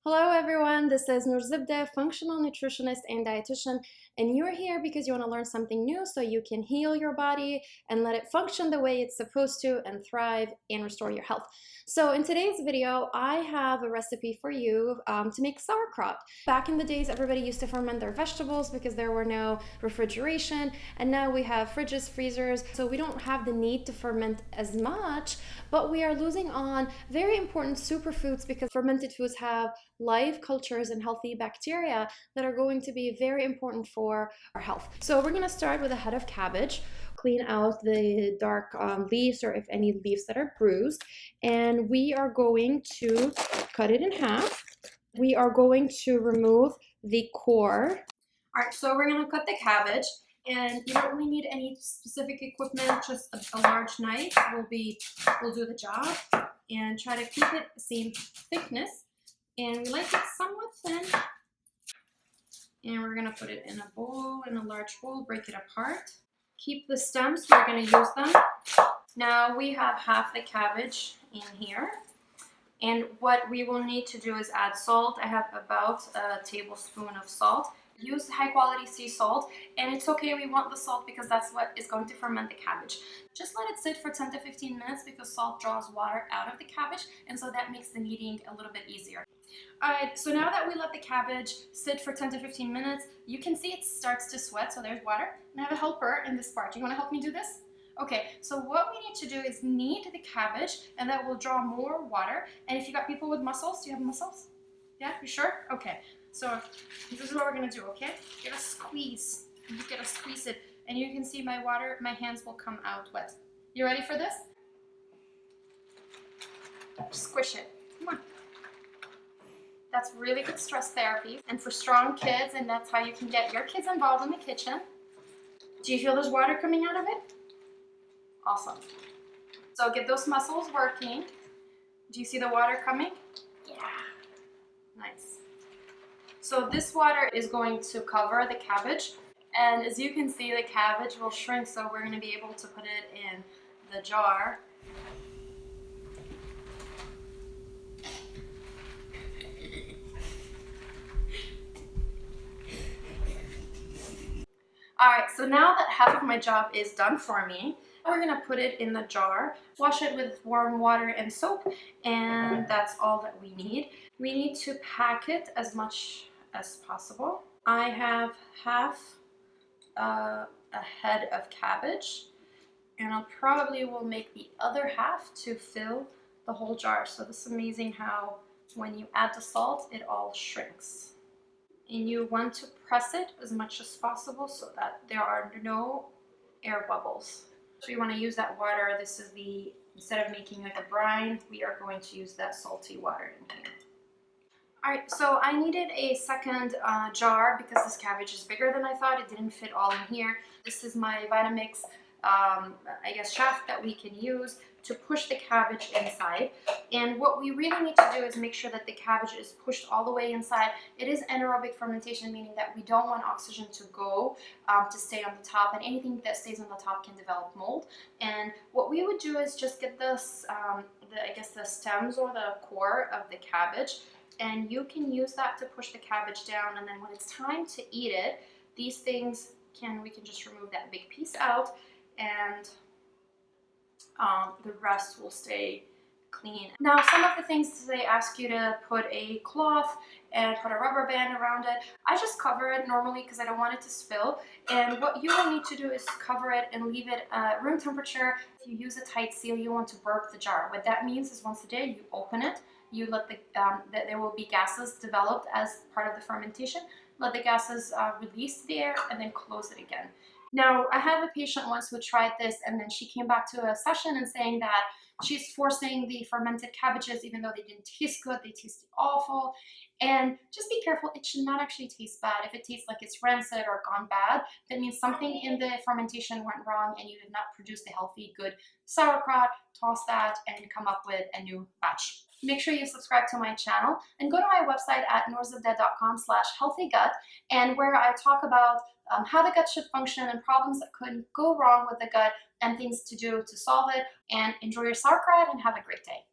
Hello everyone, this is Nur Zibda, functional nutritionist and dietitian, and you're here because you want to learn something new so you can heal your body and let it function the way it's supposed to and thrive and restore your health. So in today's video, I have a recipe for you to make sauerkraut. Back in the days, everybody used to ferment their vegetables because there were no refrigeration, and now we have fridges, freezers, so we don't have the need to ferment as much, but we are losing on very important superfoods because fermented foods have live cultures and healthy bacteria that are going to be very important for our health. So we're going to start with a head of cabbage. Clean out the dark leaves, or if any leaves that are bruised, and we are going to cut it in half. We are going to remove the core. All right, so we're going to cut the cabbage, and you don't really need any specific equipment, just a large knife will do the job, and try to keep it the same thickness. And we like it somewhat thin. And we're gonna put it in a bowl, in a large bowl, break it apart. Keep the stems, we're gonna use them. Now we have half the cabbage in here. And what we will need to do is add salt. I have about a tablespoon of salt. Use high quality sea salt, and it's okay, we want the salt because that's what is going to ferment the cabbage. Just let it sit for 10 to 15 minutes because salt draws water out of the cabbage, and so that makes the kneading a little bit easier. Alright, so now that we let the cabbage sit for 10 to 15 minutes, you can see it starts to sweat, so there's water. And I have a helper in this part. Do you want to help me do this? Okay, so what we need to do is knead the cabbage, and that will draw more water. And if you got people with muscles, do you have muscles? Yeah, you sure? Okay, so this is what we're gonna do, okay? You gotta squeeze. You gotta squeeze it, and you can see my water, my hands will come out wet. You ready for this? Squish it. Come on. That's really good stress therapy, and for strong kids, and that's how you can get your kids involved in the kitchen. Do you feel there's water coming out of it? Awesome. So get those muscles working. Do you see the water coming? Yeah. Nice. So this water is going to cover the cabbage, and as you can see, the cabbage will shrink, so we're going to be able to put it in the jar. Alright, so now that half of my job is done for me, we're going to put it in the jar, wash it with warm water and soap, and that's all that we need. We need to pack it as much as possible. I have half a head of cabbage, and I'll probably will make the other half to fill the whole jar. So this is amazing how when you add the salt, it all shrinks. And you want to press it as much as possible so that there are no air bubbles. So you want to use that water. This is the, instead of making like a brine, we are going to use that salty water in here. Alright, so I needed a second jar because this cabbage is bigger than I thought. It didn't fit all in here. This is my Vitamix, I guess, shaft that we can use to push the cabbage inside. And what we really need to do is make sure that the cabbage is pushed all the way inside. It is anaerobic fermentation, meaning that we don't want oxygen to go to stay on the top, and anything that stays on the top can develop mold. And what we would do is just get this, I guess the stems or the core of the cabbage, and you can use that to push the cabbage down, and then when it's time to eat it, these things we can just remove that big piece out, and the rest will stay clean. Now, some of the things they ask you to put a cloth and put a rubber band around it. I just cover it normally because I don't want it to spill. And what you will need to do is cover it and leave it at room temperature. If you use a tight seal, you want to burp the jar. What that means is once a day you open it, you let that there will be gases developed as part of the fermentation. Let the gases release to the air, and then close it again. Now, I have a patient once who tried this, and then she came back to a session and saying that she's forcing the fermented cabbages, even though they didn't taste good, they tasted awful. And just be careful, it should not actually taste bad. If it tastes like it's rancid or gone bad, that means something in the fermentation went wrong and you did not produce the healthy, good sauerkraut. Toss that and come up with a new batch. Make sure you subscribe to my channel and go to my website at nurzibda.com/healthygut, and where I talk about how the gut should function and problems that could go wrong with the gut and things to do to solve it. And enjoy your sauerkraut and have a great day.